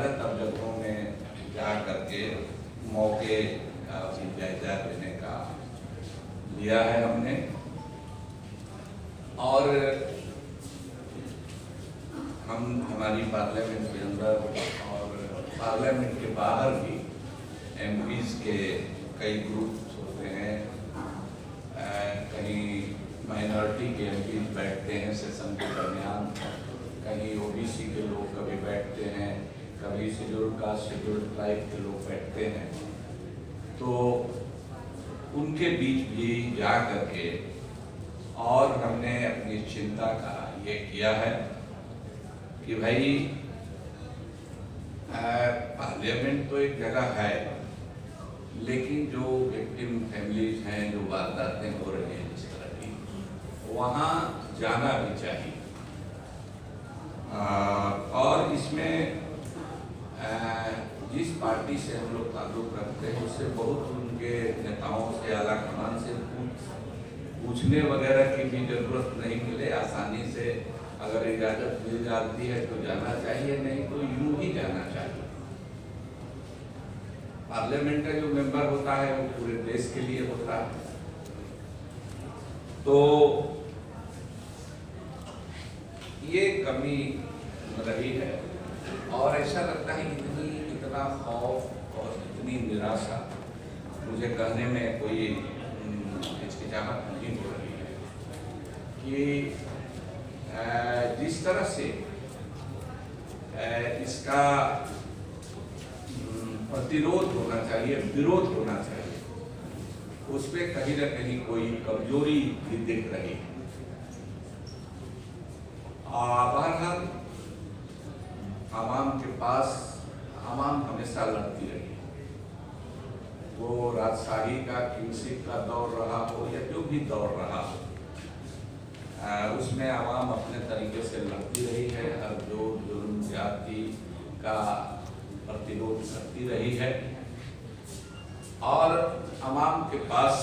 ज़्यादातर जगहों में जा करके मौके का भी जायजा लेने का लिया है हमने। और हम हमारी पार्लियामेंट के अंदर और पार्लियामेंट के बाहर भी एमपीज़ के कई ग्रुप्स होते हैं। कहीं माइनॉरिटी के एमपीज़ बैठते हैं सेशन के दरमियान, कहीं ओबीसी के लोग कभी बैठते हैं, कभी शेड्यूल कास्ट शेड्यूल ट्राइब के लोग बैठते हैं। तो उनके बीच भी जा करके और हमने अपनी चिंता का ये किया है कि भाई पार्लियामेंट तो एक जगह है, लेकिन जो विक्टिम फैमिलीज हैं, जो वारदातें हो रही हैं इस तरह की, वहाँ जाना भी चाहिए। और इसमें जिस पार्टी से हम लोग ताल्लुक़ रखते हैं उससे बहुत उनके नेताओं से, आला कमान से पूछने वगैरह की भी जरूरत नहीं मिले। आसानी से अगर इजाज़त मिल जाती है तो जाना चाहिए, नहीं तो यूं ही जाना चाहिए। पार्लियामेंट का जो मेंबर होता है वो पूरे देश के लिए होता है। तो ये कमी रही है और ऐसा लगता है इतना खौफ और इतनी निराशा, मुझे कहने में कोई हिचकिचाहट नहीं हो रही है कि जिस तरह से इसका प्रतिरोध होना चाहिए, विरोध होना चाहिए, उस पर कहीं न कहीं कोई कमजोरी भी दिख रही है। बहरहाल आवाम के पास आवाम हमेशा लड़ती रही, वो राजशाही का, किंगशिप का दौर रहा हो या जो भी दौर रहा हो, उसमें आवाम अपने तरीके से लड़ती रही है, हर जो जुल्म ज्यादती का प्रतिरोध करती रही है। और आवाम के पास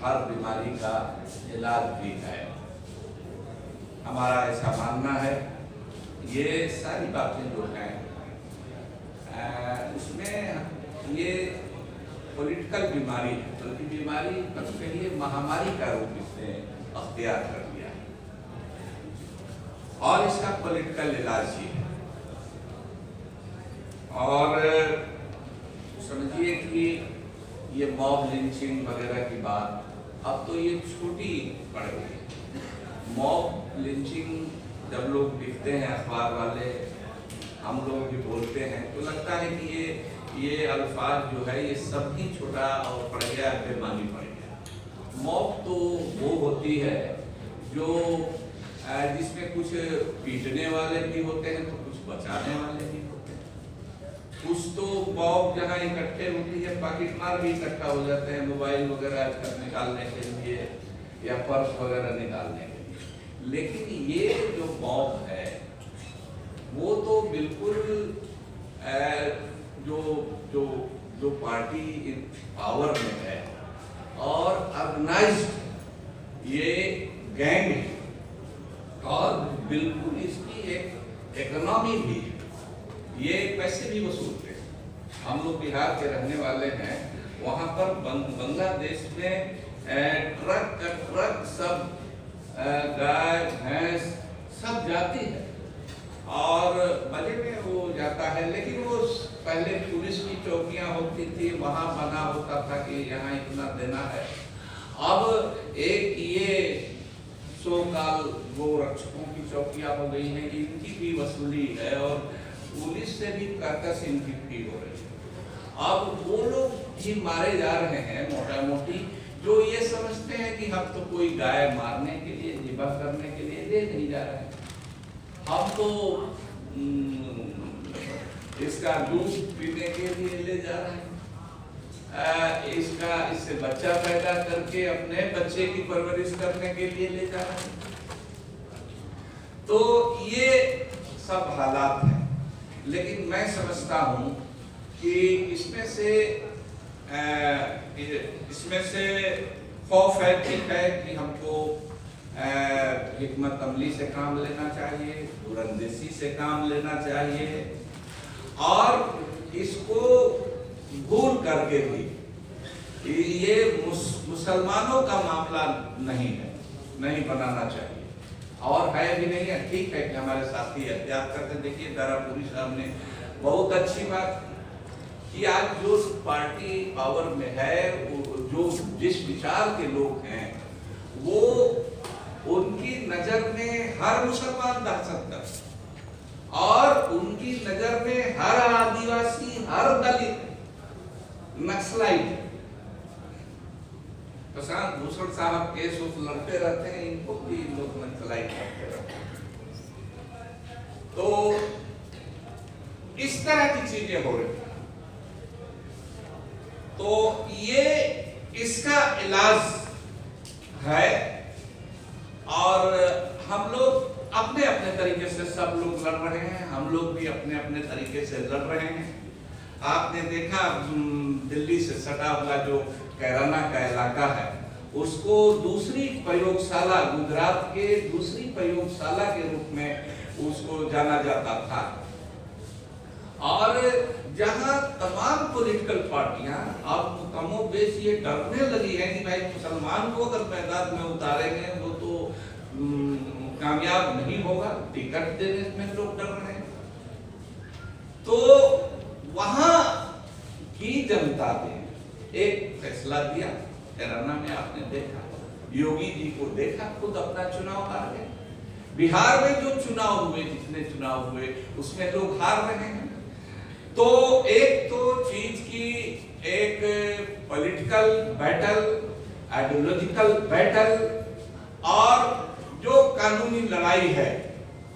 हर बीमारी का इलाज भी है, हमारा ऐसा मानना है। ये सारी बातें जो हैं उसमें ये पॉलिटिकल बीमारी है, बल्कि बीमारी के लिए महामारी का रूप इसने अख्तियार कर लिया है और इसका पॉलिटिकल इलाज ही है। और समझिए कि ये मॉब लिंचिंग वगैरह की बात अब तो ये छोटी पड़ गई। मॉब लिंचिंग जब लोग लिखते हैं अखबार वाले, हम लोग भी बोलते हैं, तो लगता है कि ये अल्फाज जो है ये सब ही छोटा और पड़ गया, बेमानी पड़ गया। मॉब तो वो होती है जो जिसमें कुछ पीटने वाले भी होते हैं तो कुछ बचाने वाले भी होते हैं। कुछ तो मॉब जहाँ इकट्ठे होती है, पाकिटमार भी इकट्ठा हो जाते हैं मोबाइल वगैरह निकालने के लिए या पर्स वगैरह निकालने के लिए। लेकिन ये जो मॉब है वो तो बिल्कुल जो पार्टी पावर में है और ऑर्गेनाइज्ड ये गैंग है और बिल्कुल इसकी एक इकोनॉमी भी है, ये पैसे भी वसूलते हैं। हम लोग बिहार के रहने वाले हैं, वहाँ पर बांग्लादेश में ट्रक सब गाय भैंस सब जाती है और मजे में वो जाता है। लेकिन वो पहले पुलिस की चौकियां होती थी, वहां बना होता था कि यहाँ इतना देना है। अब एक ये सो-कॉल वो रक्षकों की चौकियां हो गई हैं, इनकी भी वसूली है और पुलिस से भी कर्कश इनकी फी हो रही है। अब वो लोग भी मारे जा रहे हैं मोटा मोटी, जो ये समझते हैं कि हम तो कोई गाय मारने के लिए, ज़िबा करने के लिए ले नहीं जा रहे हैं, हम तो इसका दूध पीने के लिए ले जा रहे हैं, इससे बच्चा पैदा करके अपने बच्चे की परवरिश करने के लिए ले जा रहे हैं। तो ये सब हालात हैं। लेकिन मैं समझता हूँ कि इसमें से खौफ है, ठीक है कि हमको हिकमत अमली से काम लेना चाहिए, दूरंदेशी से काम लेना चाहिए और इसको भूल करके भी ये मुसलमानों का मामला नहीं है, नहीं बनाना चाहिए और है भी नहीं है। ठीक है कि हमारे साथी एहतियात करते। देखिए दारापुरी साहब ने बहुत अच्छी बात कि आज जो पार्टी पावर में है, जो जिस विचार के लोग हैं, वो उनकी नजर में हर मुसलमान दहशतगर्द और उनकी नजर में हर आदिवासी, हर दलित नक्सलाइट। प्रशांत भूषण साहब केस लड़ते रहते हैं, इनको भी लोग नक्सलाइट करते रहते हैं। तो इस तरह की चीजें हो रही, तो ये इसका इलाज है और हम लोग अपने अपने तरीके से सब लोग लड़ रहे हैं, हम लोग भी अपने अपने तरीके से लड़ रहे हैं। आपने देखा दिल्ली से सटा हुआ जो कैराना का इलाका है, उसको दूसरी प्रयोगशाला, गुजरात के दूसरी प्रयोगशाला के रूप में उसको जाना जाता था और जहां तमाम पॉलिटिकल पार्टियां अब कमोबेश ये डरने लगी है कि भाई मुसलमान को अगर मैदान में उतारेंगे वो तो कामयाब नहीं होगा, टिकट देने में लोग डर रहे हैं। तो वहां की जनता ने एक फैसला दिया। कैराना में आपने देखा, योगी जी को देखा, खुद अपना चुनाव हार गए। बिहार में जो चुनाव हुए, जितने चुनाव हुए उसमें लोग हार रहे हैं। तो एक तो चीज की एक पॉलिटिकल बैटल, आइडियोलॉजिकल बैटल और जो कानूनी लड़ाई है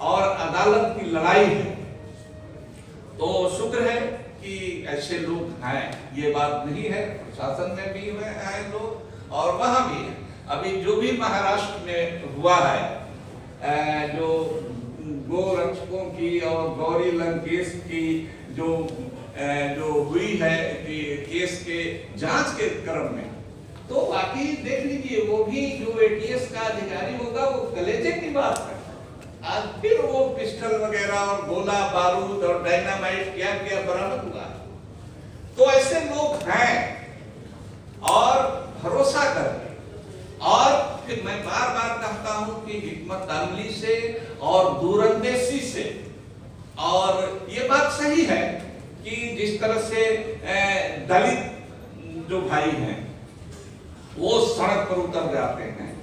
और अदालत की लड़ाई है। तो शुक्र है कि ऐसे लोग हैं, ये बात नहीं है, प्रशासन में भी हैं लोग और वहां भी है। अभी जो भी महाराष्ट्र में हुआ है, जो गोरक्षकों की और गौरी लंकेश की जो हुई है कि केस के जांच के क्रम में, तो बाकी देख लीजिए वो भी जो एटीएस का अधिकारी होगा वो कलेजे की बात है। आज फिर वो पिस्टल वगैरह और गोला बारूद और डायनामाइट क्या क्या बरामद हुआ। तो ऐसे लोग हैं और भरोसा करके, और फिर मैं बार बार कहता हूं कि हिकमत अमली से और दूरंदेशी से, और ये बात सही है कि जिस तरह से दलित जो भाई हैं वो सड़क पर उतर जाते हैं,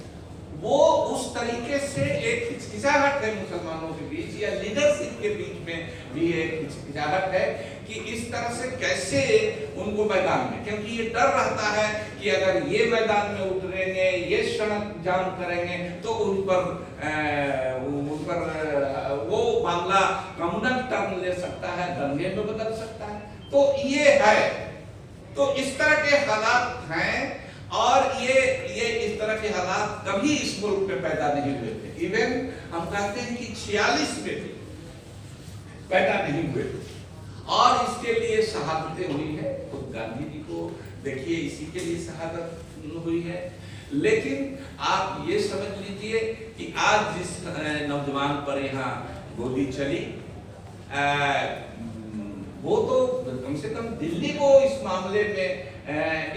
वो उस तरीके से एक हिचकिचाहट है मुसलमानों के बीच या लीडरशिप के बीच में भी एक हिचकिचाहट है कि इस तरह से कैसे उनको मैदान में, क्योंकि ये डर रहता है कि अगर ये मैदान में उतरेंगे, ये सड़क जाम करेंगे तो उन पर वो मामला कम्युनल टर्न ले सकता है, दंगे में बदल सकता है। तो ये है, तो इस तरह के हालात हैं और ये इस तरह के हालात कभी इस मुल्क में पैदा नहीं हुए थे। इवन हम कहते हैं कि 46 में भी पैदा नहीं हुए और इसके लिए शहादतें हुई है। खुद गांधी जी को देखिए, इसी के लिए शहादत हुई है। लेकिन आप ये समझ लीजिए कि आज जिस नौजवान पर यहाँ गोली चली, वो तो कम से कम दिल्ली को इस मामले में,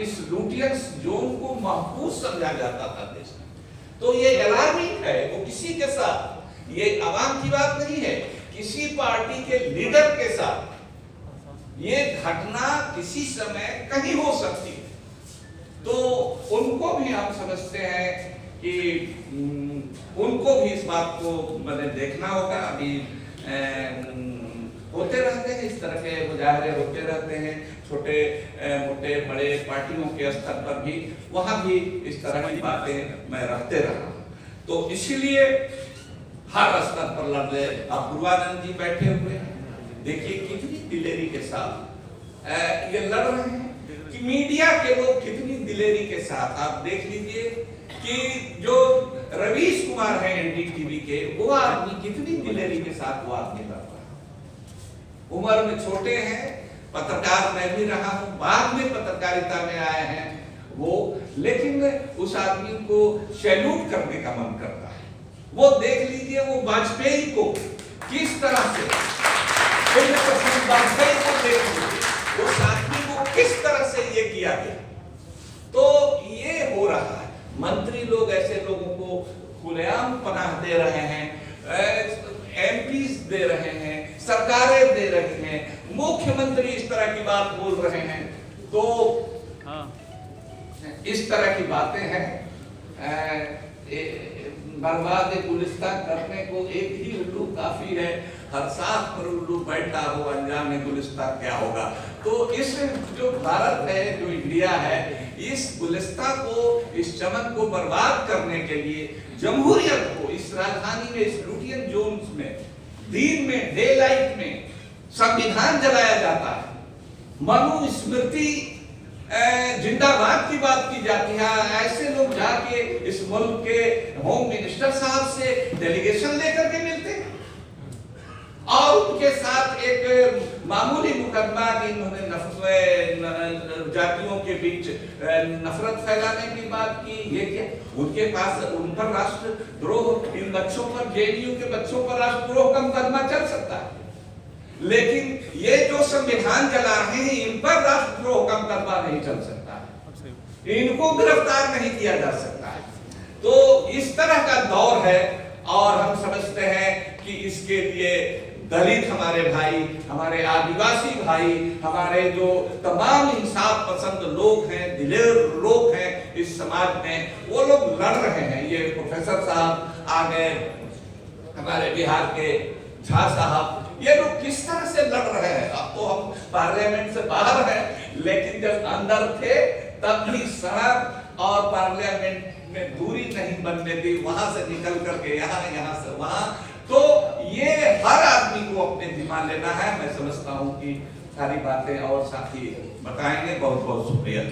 इस लूटियंस जोन को महफूज समझा जाता था देश में। तो ये अलार्मिंग है, वो किसी के साथ, ये आवाम की बात नहीं है, किसी पार्टी के लीडर के साथ ये घटना किसी समय कहीं हो सकती है। तो उनको भी हम समझते हैं कि उनको भी इस बात को मैंने देखना होगा। अभी होते रहते हैं इस तरह के मुजाहरे होते रहते हैं, छोटे मोटे बड़े पार्टियों के स्तर पर भी, वहां भी इस तरह की बातें मैं रखते रहा। तो इसीलिए हर स्तर पर लड़ रहे। अब पूर्वानंद जी बैठे हुए हैं, देखिए कितनी दिलेरी के साथ ये लड़ रहे हैं, कि मीडिया के लोग कितनी दिलेरी के साथ। आप देख लीजिए कि जो रवीश कुमार है एनडीटीवी के, वो आदमी कितनी दिलेरी के साथ वो आदमी लड़ रहा है। उम्र में छोटे हैं, पत्रकार मैं भी रहा हूं, बाद में पत्रकारिता में आए हैं वो, लेकिन उस आदमी को सैल्यूट करने का मन करता है। वो देख लीजिए वो वाजपेयी को किस तरह से वाजपेयी किया गया। तो ये हो रहा है, मंत्री लोग ऐसे लोगों को खुलेआम पनाह दे रहे हैं, एमपीज दे रहे हैं, सरकारें दे रही हैं, मुख्यमंत्री इस तरह की बात बोल रहे हैं। तो इस तरह की बातें हैं। बर्बाद गुलिस्तान करने को एक ही उल्लू काफी है, हर साथ पर उल्लू बैठा हो, अनजाने गुलिस्तान क्या होगा। तो इस जो भारत है, जो इंडिया है, इस गुलिस्तान को, इस चमन को बर्बाद करने के लिए जमहूरियत को इस राजधानी में, इस लुटियन जोन्स में, दिन में, डे लाइट में संविधान जलाया जाता है, मनुस्मृति जिंदाबाद की बात की जाती है। ऐसे लोग जाके इस मुल्क के होम मिनिस्टर साहब से डेलीगेशन लेकर के मिलते हैं और उनके साथ एक मामूली मुकदमा की इन्होंने जातियों के बीच नफरत फैलाने की बात की। ये क्या उनके पास, उन पर राष्ट्रद्रोह, इन बच्चों पर, जेडीयू के बच्चों पर राष्ट्रद्रोह का मुकदमा चल सकता है, लेकिन ये जो संविधान जला रहे हैं इन पर राष्ट्रद्रोह का मुकदमा नहीं चल सकता है, इनको गिरफ्तार नहीं किया जा सकता है। तो इस तरह का दौर है और हम समझते हैं कि इसके लिए दलित हमारे भाई, हमारे आदिवासी भाई, हमारे जो तमाम इंसाफ पसंद लोग हैं, दिलेर लोग हैं इस समाज में, वो लोग लड़ रहे हैं। ये प्रोफेसर साहब आ गए, हमारे बिहार के झा साहब, ये लोग किस तरह से लड़ रहे हैं। अब तो हम पार्लियामेंट से बाहर हैं, लेकिन जब अंदर थे तब भी सड़क और पार्लियामेंट में दूरी नहीं बनने दी, वहां से निकल करके यहाँ, यहाँ से वहां। तो ये हर आदमी को अपने दिमाग लेना है। मैं समझता हूँ कि सारी बातें और साथी बताएंगे। बहुत बहुत शुक्रिया।